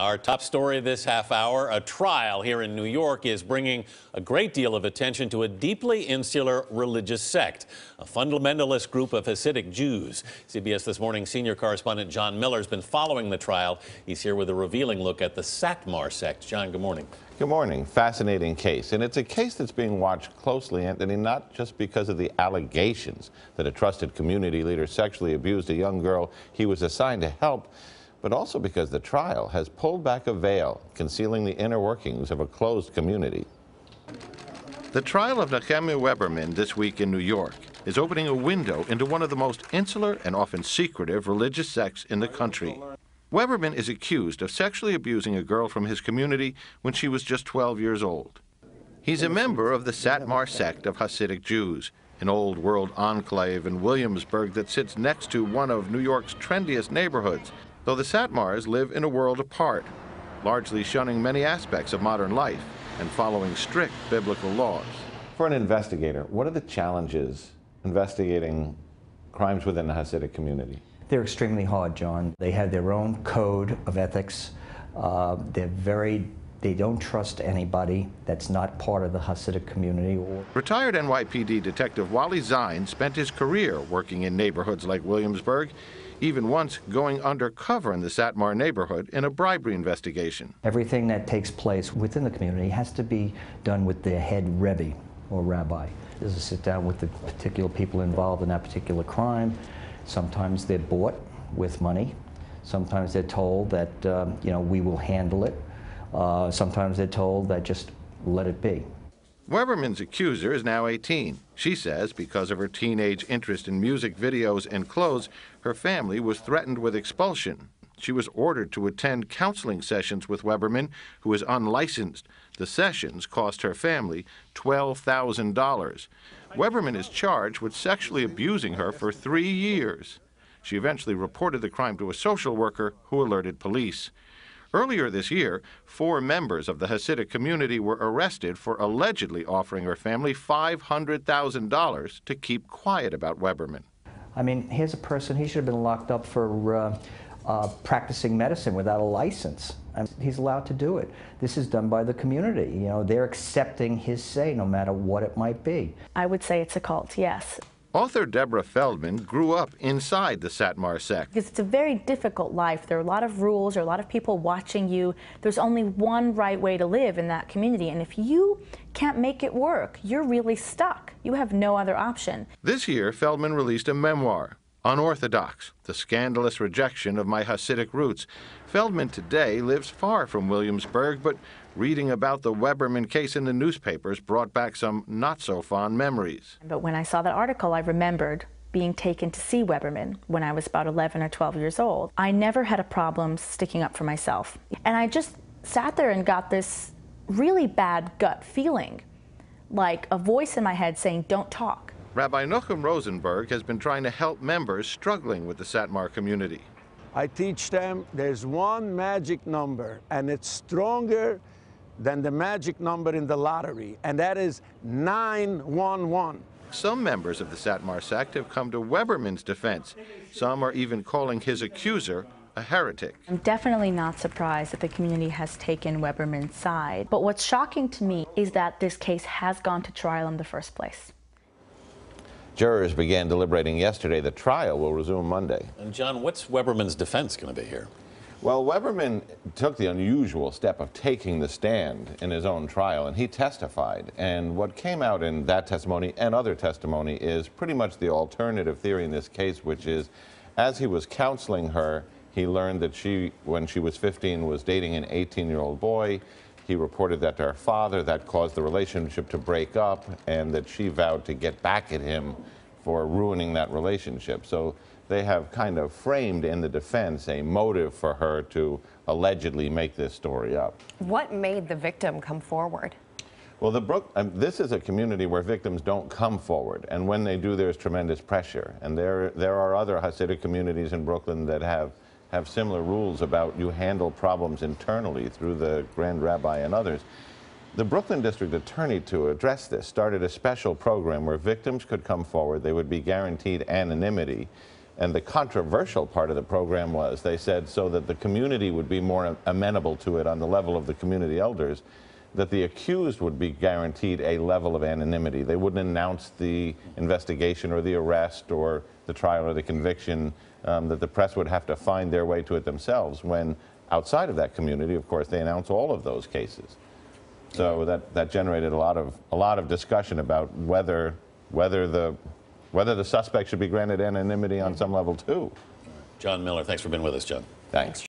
Our top story this half hour, a trial here in New York is bringing a great deal of attention to a deeply insular religious sect, a fundamentalist group of Hasidic Jews. CBS This Morning senior correspondent John Miller has been following the trial. He's here with a revealing look at the Satmar sect. John, good morning. Good morning. Fascinating case. And it's a case that's being watched closely, Anthony, not just because of the allegations that a trusted community leader sexually abused a young girl he was assigned to help, but also because the trial has pulled back a veil, concealing the inner workings of a closed community. The trial of Nehemiah Weberman this week in New York is opening a window into one of the most insular and often secretive religious sects in the country. Weberman is accused of sexually abusing a girl from his community when she was just 12 years old. He's a member of the Satmar sect of Hasidic Jews, an old world enclave in Williamsburg that sits next to one of New York's trendiest neighborhoods, though the Satmars live in a world apart, largely shunning many aspects of modern life and following strict biblical laws. For an investigator, what are the challenges investigating crimes within the Hasidic community? They're extremely hard, John. They have their own code of ethics. They don't trust anybody that's not part of the Hasidic community. Retired NYPD Detective Wally Zine spent his career working in neighborhoods like Williamsburg, even once going undercover in the Satmar neighborhood in a bribery investigation. Everything that takes place within the community has to be done with the head rebbe or rabbi. There's a sit down with the particular people involved in that particular crime. Sometimes they're bought with money. Sometimes they're told that, we will handle it. Sometimes they're told that just let it be. Weberman's accuser is now 18. She says because of her teenage interest in music videos and clothes, her family was threatened with expulsion. She was ordered to attend counseling sessions with Weberman, who is unlicensed. The sessions cost her family $12,000. Weberman is charged with sexually abusing her for 3 years. She eventually reported the crime to a social worker who alerted police. Earlier this year, 4 members of the Hasidic community were arrested for allegedly offering her family $500,000 to keep quiet about Weberman. I mean, here's a person, he should have been locked up for practicing medicine without a license. He's allowed to do it. This is done by the community. They're accepting his say, no matter what it might be. I would say it's a cult, yes. Author Deborah Feldman grew up inside the Satmar sect. Because it's a very difficult life. There are a lot of rules, there are a lot of people watching you. There's only one right way to live in that community, and if you can't make it work, you're really stuck. You have no other option. This year, Feldman released a memoir, Unorthodox, The Scandalous Rejection of My Hasidic Roots. Feldman today lives far from Williamsburg, but reading about the Weberman case in the newspapers brought back some not-so-fond memories. But when I saw that article, I remembered being taken to see Weberman when I was about 11 or 12 years old. I never had a problem sticking up for myself. And I just sat there and got this really bad gut feeling, like a voice in my head saying, don't talk. Rabbi Nochem Rosenberg has been trying to help members struggling with the Satmar community. I teach them there's one magic number, and it's stronger than the magic number in the lottery, and that is 911. Some members of the Satmar sect have come to Weberman's defense. Some are even calling his accuser a heretic. I'm definitely not surprised that the community has taken Weberman's side. But what's shocking to me is that this case has gone to trial in the first place. Jurors began deliberating yesterday. The trial will resume Monday. And John, what's Weberman's defense going to be here? Well, Weberman took the unusual step of taking the stand in his own trial, and he testified. And what came out in that testimony and other testimony is pretty much the alternative theory in this case, which is, as he was counseling her, he learned that she, when she was 15, was dating an 18-year-old boy. He reported that to her father. That caused the relationship to break up, and that she vowed to get back at him for ruining that relationship. So they have kind of framed in the defense a motive for her to allegedly make this story up. What made the victim come forward? Well, this is a community where victims don't come forward, and when they do, there's tremendous pressure. And there are other Hasidic communities in Brooklyn that have similar rules about you handle problems internally through the Grand Rabbi and others. The Brooklyn District Attorney, to address this, started a special program where victims could come forward. They would be guaranteed anonymity. And the controversial part of the program was, they said, so that the community would be more amenable to it on the level of the community elders, that the accused would be guaranteed a level of anonymity. They wouldn't announce the investigation or the arrest or the trial or the conviction, that the press would have to find their way to it themselves, when outside of that community, of course, they announce all of those cases. So that generated a lot of discussion about whether the suspect should be granted anonymity on some level too. John Miller, thanks for being with us, John. Thanks.